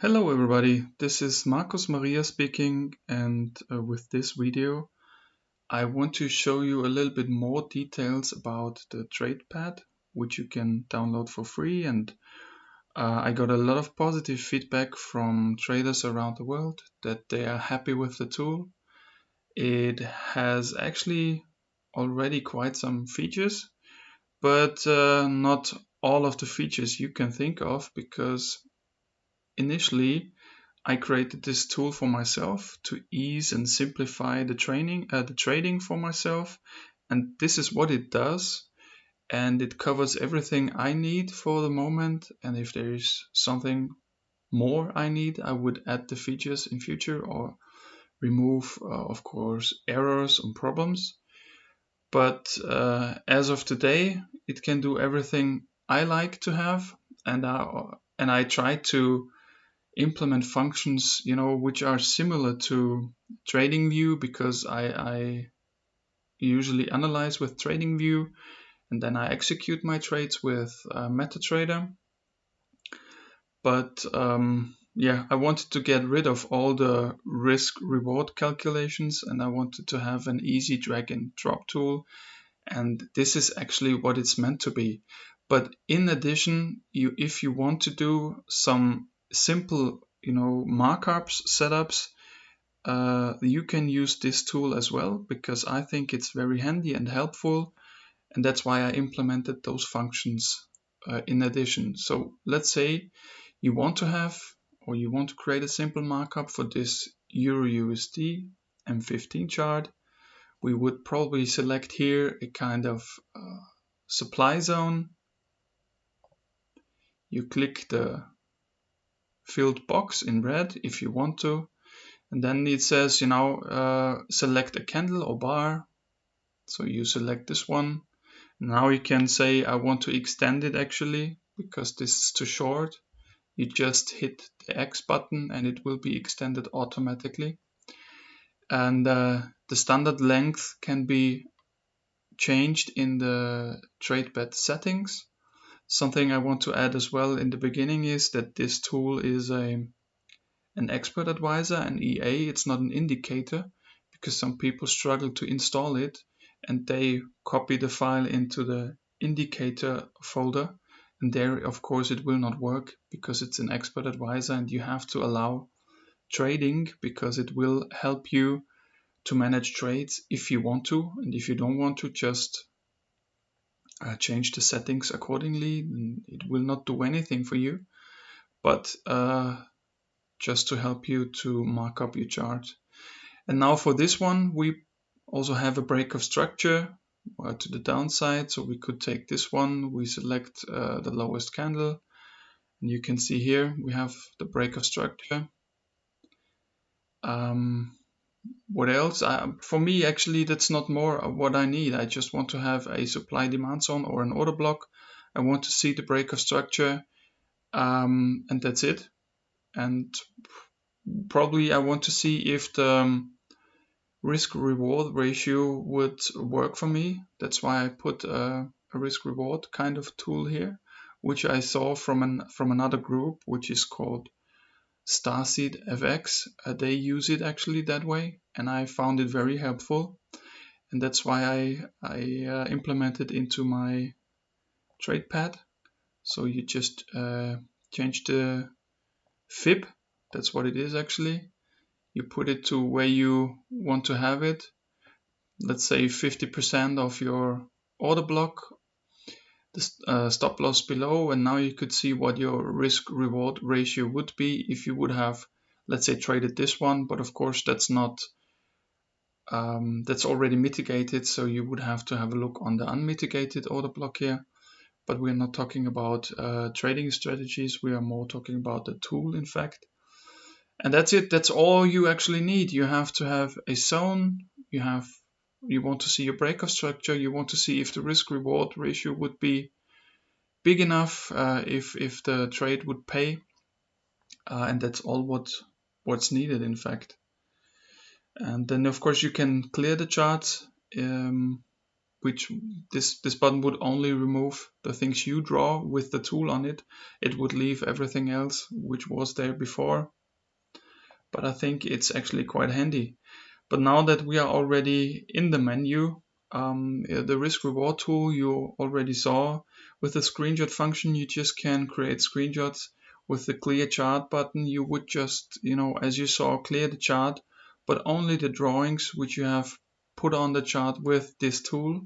Hello everybody, this is Marcus Maria speaking, and with this video I want to show you a little bit more details about the TradePad, which you can download for free, and I got a lot of positive feedback from traders around the world that they are happy with the tool. It has actually already quite some features, but not all of the features you can think of, because initially I created this tool for myself to ease and simplify the trading for myself, and this is what it does. And it covers everything I need for the moment. And if there is something more I need, I would add the features in future or remove, of course, errors and problems. But as of today, it can do everything I like to have, and I try to implement functions, which are similar to TradingView, because I usually analyze with TradingView and then I execute my trades with Metatrader. But yeah, I wanted to get rid of all the risk reward calculations, and I wanted to have an easy drag and drop tool, and this is actually what it's meant to be. But in addition, if you want to do some simple markups, setups, you can use this tool as well, because I think it's very handy and helpful, and that's why I implemented those functions in addition. So let's say you want to have, or you want to create a simple markup for this Euro USD M15 chart. We would probably select here a kind of supply zone. You click the filled box in red if you want to, and then it says, select a candle or bar. So you select this one. Now you can say, I want to extend it actually, because this is too short. You just hit the X button and it will be extended automatically. And the standard length can be changed in the TradePad settings. Something I want to add as well in the beginning is that this tool is an expert advisor, an EA. It's not an indicator, because some people struggle to install it and they copy the file into the indicator folder, and there of course it will not work, because it's an expert advisor and you have to allow trading, because it will help you to manage trades if you want to, and if you don't want to, just change the settings accordingly. It will not do anything for you, but just to help you to mark up your chart. And now for this one, we also have a break of structure to the downside. So we could take this one, we select the lowest candle, and you can see here we have the break of structure. What else? For me, actually, that's not more what I need. I just want to have a supply demand zone or an order block. I want to see the break of structure, and that's it. And probably I want to see if the risk reward ratio would work for me. That's why I put a risk reward kind of tool here, which I saw from another group, which is called Starseed FX. They use it actually that way, and I found it very helpful, and that's why I implemented into my TradePad. So you just change the fib. That's what it is actually. You put it to where you want to have it. Let's say 50% of your order block, the stop loss below, and now you could see what your risk reward ratio would be if you would have, let's say, traded this one. But of course that's not that's already mitigated, so you would have to have a look on the unmitigated order block here. But we're not talking about trading strategies, we are more talking about the tool, in fact. And that's it. That's all you actually need. You have to have a zone. You want to see your break of structure. You want to see if the risk reward ratio would be big enough, if the trade would pay, and that's all what's needed, in fact. And then of course you can clear the chart. which this button would only remove the things you draw with the tool on it. It would leave everything else which was there before. But I think it's actually quite handy. But now that we are already in the menu, the risk reward tool you already saw. With the screenshot function, you just can create screenshots. With the clear chart button, you would just, as you saw, clear the chart, but only the drawings which you have put on the chart with this tool.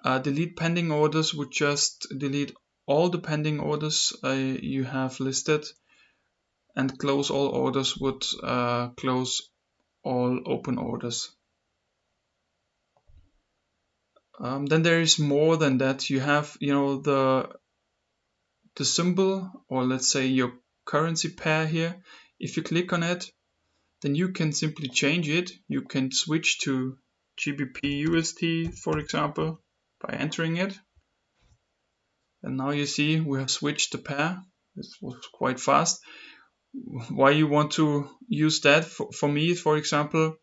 Delete pending orders would just delete all the pending orders you have listed, and close all orders would close all open orders. Then there is more than that. You have, the symbol, or let's say your currency pair here. If you click on it, then you can simply change it. You can switch to GBP USD, for example, by entering it. And now you see we have switched the pair. This was quite fast. Why you want to use that? For me, for example,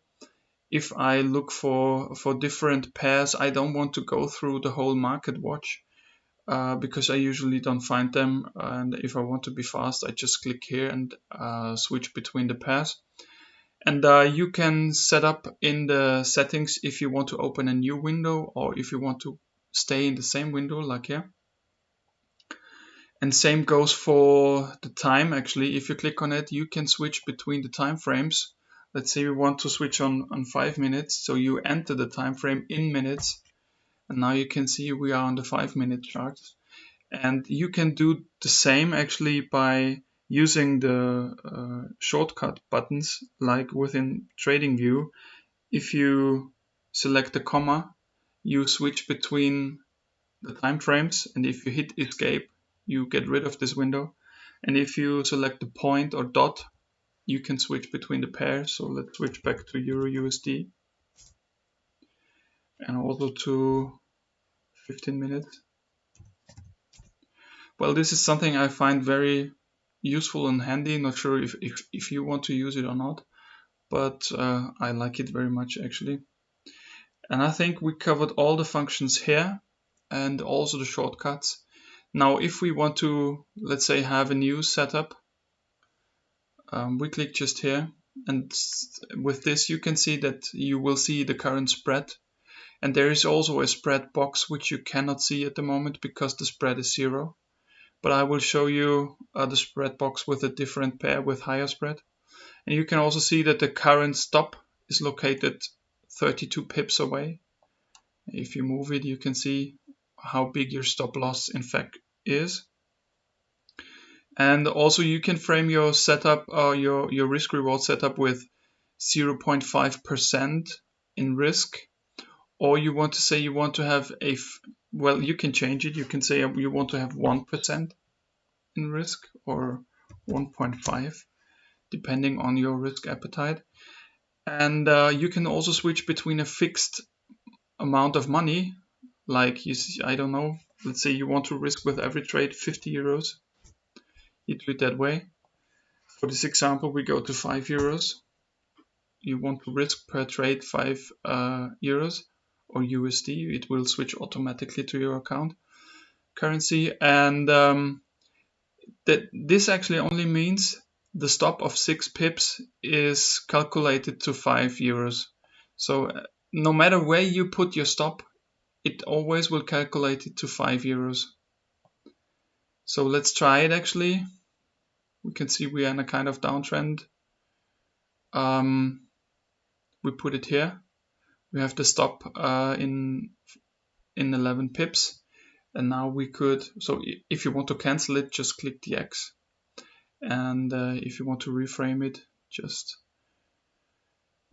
if I look for different pairs, I don't want to go through the whole market watch because I usually don't find them. And if I want to be fast, I just click here and switch between the pairs. And you can set up in the settings if you want to open a new window or if you want to stay in the same window, like here. And same goes for the time. Actually, if you click on it, you can switch between the time frames. Let's say we want to switch on 5 minutes, so you enter the time frame in minutes, and now you can see we are on the 5-minute chart. And you can do the same actually by using the shortcut buttons, like within TradingView. If you select the comma, you switch between the time frames, and if you hit escape, you get rid of this window. And if you select the point or dot, you can switch between the pairs. So let's switch back to Euro USD and also to 15 minutes. Well, this is something I find very useful and handy. Not sure if you want to use it or not, but I like it very much actually. And I think we covered all the functions here and also the shortcuts. Now, if we want to, let's say, have a new setup, we click just here, and with this you can see that you will see the current spread, and there is also a spread box which you cannot see at the moment because the spread is 0. But I will show you the spread box with a different pair with higher spread, and you can also see that the current stop is located 32 pips away. If you move it, you can see how big your stop loss in fact is. And also you can frame your setup, your risk reward setup with 0.5% in risk, or you want to say you want to have well, you can change it. You can say you want to have 1% in risk or 1.5, depending on your risk appetite. And you can also switch between a fixed amount of money, like you see, I don't know, let's say you want to risk with every trade 50 euros. You do it that way. For this example, we go to 5 euros. You want to risk per trade 5 euros or USD. It will switch automatically to your account currency. And this actually only means the stop of 6 pips is calculated to 5 euros. So no matter where you put your stop, it always will calculate it to 5 euros. So let's try it actually. We can see we are in a kind of downtrend. We put it here. We have the stop in 11 pips. And now we could, so if you want to cancel it, just click the X. And if you want to reframe it, just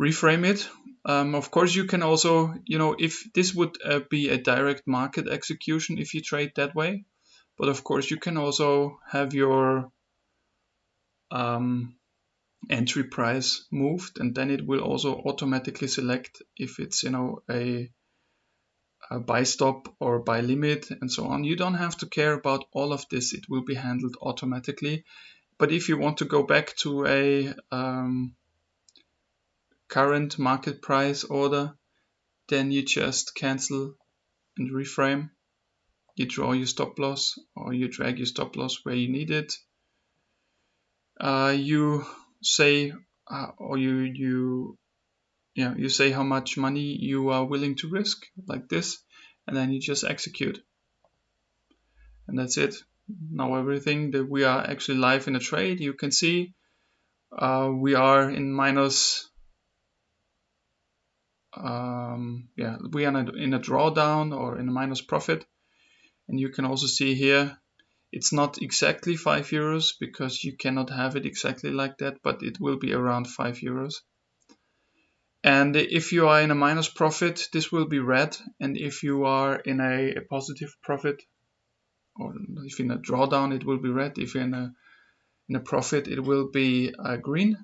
reframe it. Of course, you can also, if this would be a direct market execution if you trade that way. But of course, you can also have your entry price moved, and then it will also automatically select if it's, a buy stop or buy limit and so on. You don't have to care about all of this. It will be handled automatically. But if you want to go back to a current market price order, then you just cancel and reframe. You draw your stop loss, or you drag your stop loss where you need it. You say, or you say how much money you are willing to risk, like this, and then you just execute. And that's it. Now everything that we are actually live in a trade, you can see we are in minus, we are in a drawdown or in a minus profit. And you can also see here, it's not exactly 5 euros because you cannot have it exactly like that, but it will be around 5 euros. And if you are in a minus profit, this will be red. And if you are in a positive profit, or if in a drawdown, it will be red. If you're in a profit, it will be green.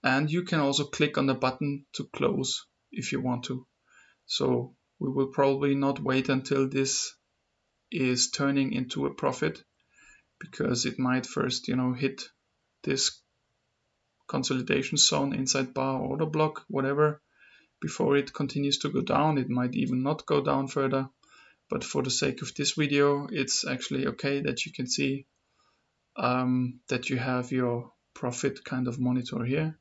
And you can also click on the button to close if you want to. So we will probably not wait until this is turning into a profit, because it might first, hit this consolidation zone, inside bar, order block, whatever, before it continues to go down. It might even not go down further. But for the sake of this video, it's actually okay that you can see that you have your profit kind of monitor here.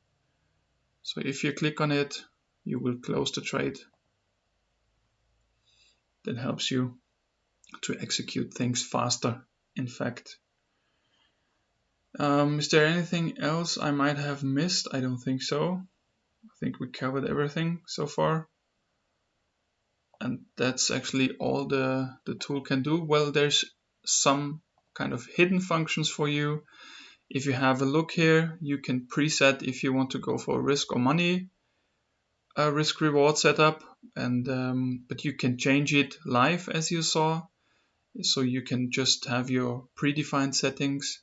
So if you click on it, you will close the trade. That helps you to execute things faster, in fact. Is there anything else I might have missed? I don't think so. I think we covered everything so far. And that's actually all the tool can do. Well, there's some kind of hidden functions for you. If you have a look here, you can preset if you want to go for risk or money risk reward setup, and but you can change it live, as you saw. So you can just have your predefined settings.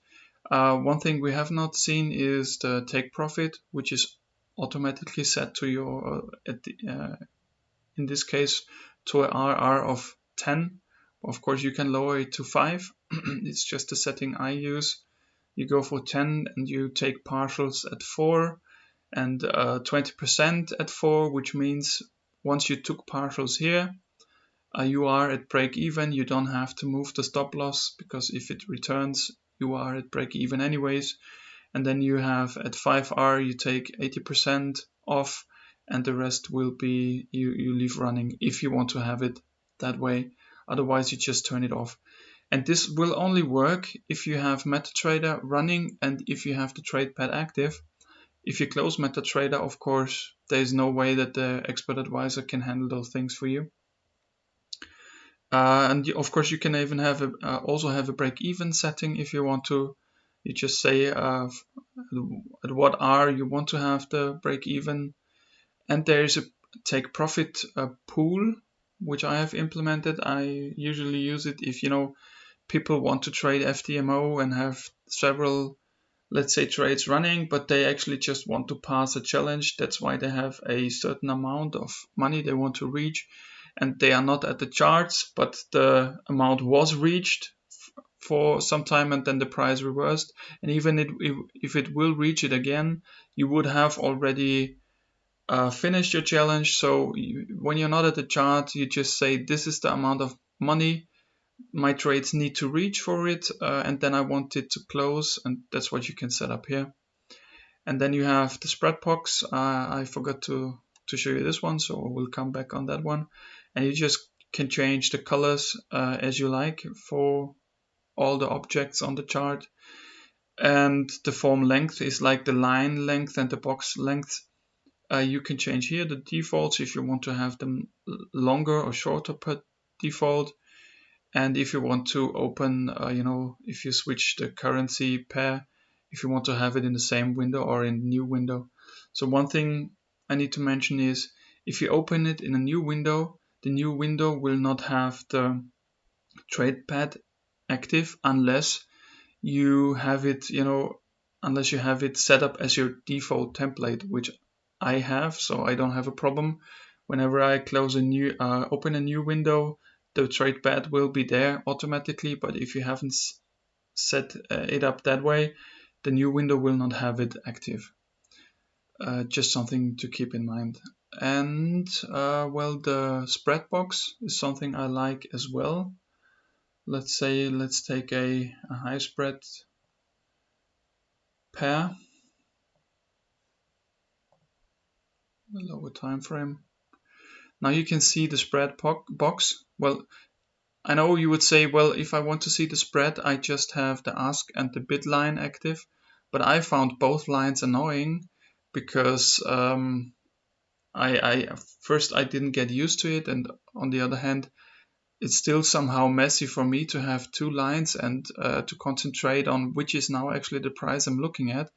One thing we have not seen is the take profit, which is automatically set to your in this case to an RR of 10. Of course, you can lower it to 5. It's just a setting I use. You go for 10 and you take partials at 4 and 20% at 4, which means once you took partials here, you are at break even. You don't have to move the stop loss, because if it returns, you are at break even anyways. And then you have at 5R, you take 80% off, and the rest will be you leave running if you want to have it that way. Otherwise, you just turn it off. And this will only work if you have Metatrader running and if you have the TradePad active. If you close Metatrader, of course, there is no way that the expert advisor can handle those things for you. And of course, you can even have also have a break-even setting if you want to. You just say at what R you want to have the break-even. And there is a take profit pool, which I have implemented. I usually use it if people want to trade FTMO and have several, let's say, trades running, but they actually just want to pass a challenge. That's why they have a certain amount of money they want to reach, and they are not at the charts, but the amount was reached for some time and then the price reversed. And even if it will reach it again, you would have already finished your challenge. So when you're not at the chart, you just say, this is the amount of money my trades need to reach for it, and then I want it to close, and that's what you can set up here. And then you have the spread box. I forgot to show you this one, so we'll come back on that one. And you just can change the colors as you like for all the objects on the chart. And the form length is like the line length and the box length. You can change here the defaults if you want to have them longer or shorter per default. And if you want to open, if you switch the currency pair, if you want to have it in the same window or in a new window. So one thing I need to mention is, if you open it in a new window, the new window will not have the TradePad active unless you have it, unless you have it set up as your default template, which I have, so I don't have a problem. Whenever I open a new window, the TradePad will be there automatically, but if you haven't set it up that way, the new window will not have it active. Just something to keep in mind. and well, the spread box is something I like as well. Let's take a high spread pair, a lower time frame. Now you can see the spread box. Well, I know you would say, well, if I want to see the spread, I just have the ask and the bid line active. But I found both lines annoying because I didn't get used to it, and on the other hand, it's still somehow messy for me to have two lines and to concentrate on which is now actually the price I'm looking at.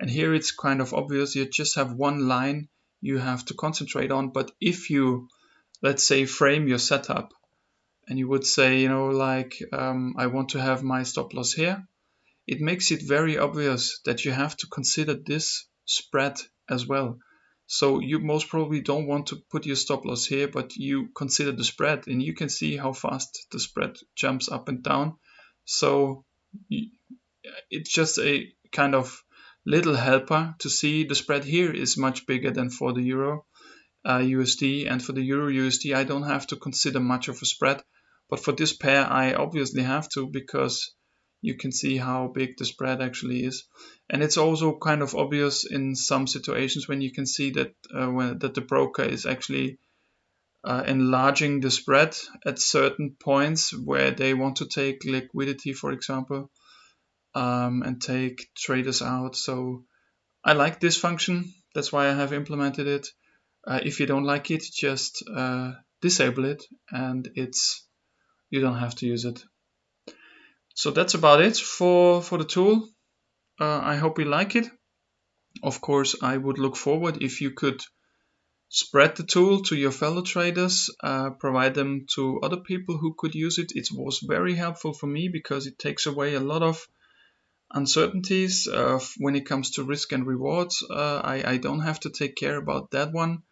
And here it's kind of obvious, you just have one line you have to concentrate on. But if you, let's say, frame your setup and you would say, I want to have my stop loss here, it makes it very obvious that you have to consider this spread as well. So you most probably don't want to put your stop loss here, but you consider the spread, and you can see how fast the spread jumps up and down. So it's just a kind of little helper to see the spread here is much bigger than for the Euro USD, and for the Euro USD I don't have to consider much of a spread, but for this pair I obviously have to, because you can see how big the spread actually is. And it's also kind of obvious in some situations when you can see that that the broker is actually enlarging the spread at certain points where they want to take liquidity, for example, and take traders out. So I like this function, that's why I have implemented it. If you don't like it, just disable it, and you don't have to use it. So that's about it for the tool. I hope you like it. Of course, I would look forward if you could spread the tool to your fellow traders, provide them to other people who could use it. It was very helpful for me because it takes away a lot of uncertainties when it comes to risk and rewards. I don't have to take care about that one.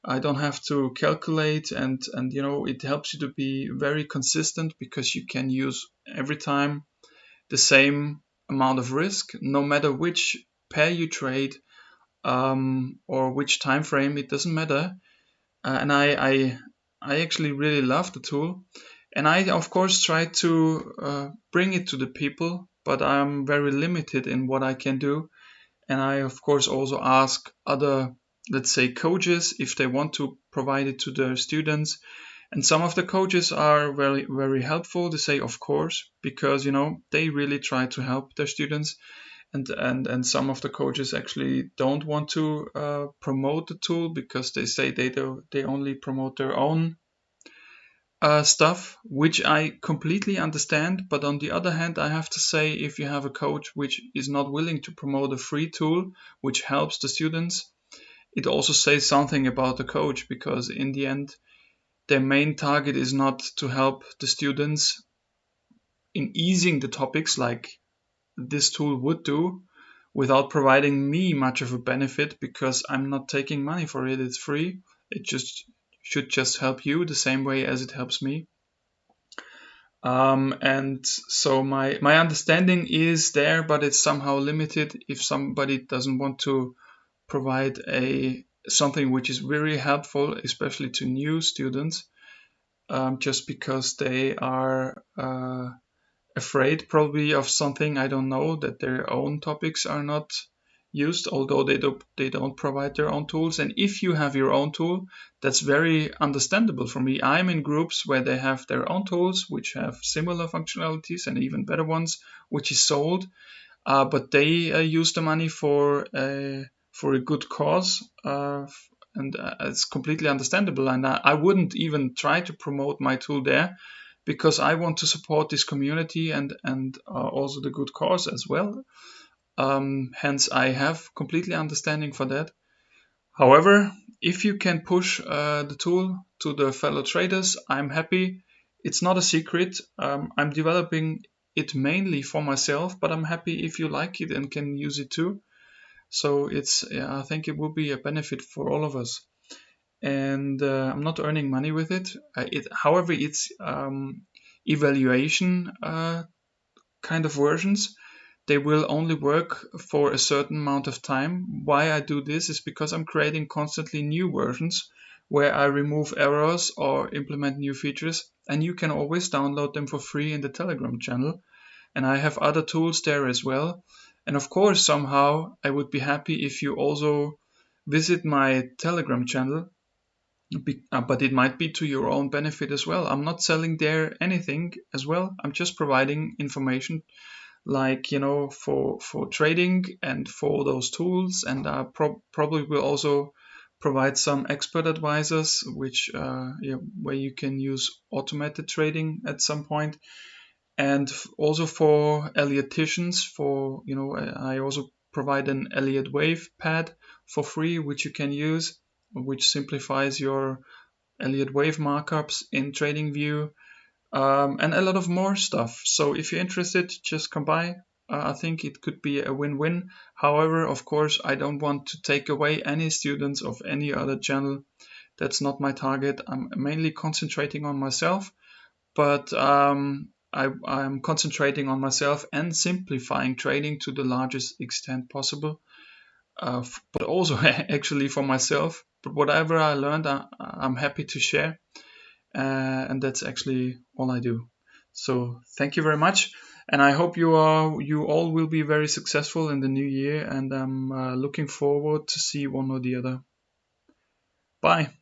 I don't have to calculate, and it helps you to be very consistent because you can use every time the same amount of risk, no matter which pair you trade or which time frame. It doesn't matter. And I actually really love the tool, and I of course try to bring it to the people, but I'm very limited in what I can do. And I of course also ask other, let's say, coaches if they want to provide it to their students. And some of the coaches are very, very helpful. They say, of course, because they really try to help their students. And some of the coaches actually don't want to promote the tool because they say they only promote their own stuff, which I completely understand. But on the other hand, I have to say, if you have a coach which is not willing to promote a free tool which helps the students, it also says something about the coach, because in the end their main target is not to help the students in easing the topics like this tool would do, without providing me much of a benefit, because I'm not taking money for it. It's free. It should just help you the same way as it helps me. And so my understanding is there, but it's somehow limited. If somebody doesn't want to provide something which is very helpful, especially to new students, just because they are afraid probably of something, I don't know, that their own topics are not used, although they don't provide their own tools. And if you have your own tool, that's very understandable for me. I'm in groups where they have their own tools which have similar functionalities and even better ones, which is sold, but they use the money for a good cause, and it's completely understandable. And I wouldn't even try to promote my tool there, because I want to support this community and also the good cause as well. Hence, I have completely understanding for that. However, if you can push the tool to the fellow traders, I'm happy. It's not a secret. I'm developing it mainly for myself, but I'm happy if you like it and can use it too. So I think it will be a benefit for all of us. And I'm not earning money with it. However, it's evaluation kind of versions. they will only work for a certain amount of time. Why I do this is because I'm creating constantly new versions where I remove errors or implement new features, and you can always download them for free in the Telegram channel. And I have other tools there as well. And of course, somehow I would be happy if you also visit my Telegram channel, but it might be to your own benefit as well. I'm not selling there anything as well. I'm just providing information, like, for trading and for those tools. And I probably will also provide some expert advisors, which where you can use automated trading at some point. And also for Ellioticians, I also provide an Elliott Wave pad for free, which you can use, which simplifies your Elliott Wave markups in TradingView, and a lot of more stuff. So if you're interested, just come by. I think it could be a win-win. However, of course, I don't want to take away any students of any other channel. That's not my target. I'm mainly concentrating on myself, but I'm concentrating on myself and simplifying trading to the largest extent possible. But also actually for myself. But whatever I learned, I'm happy to share, and that's actually all I do. So thank you very much, and I hope you all will be very successful in the new year. And I'm looking forward to see one or the other. Bye.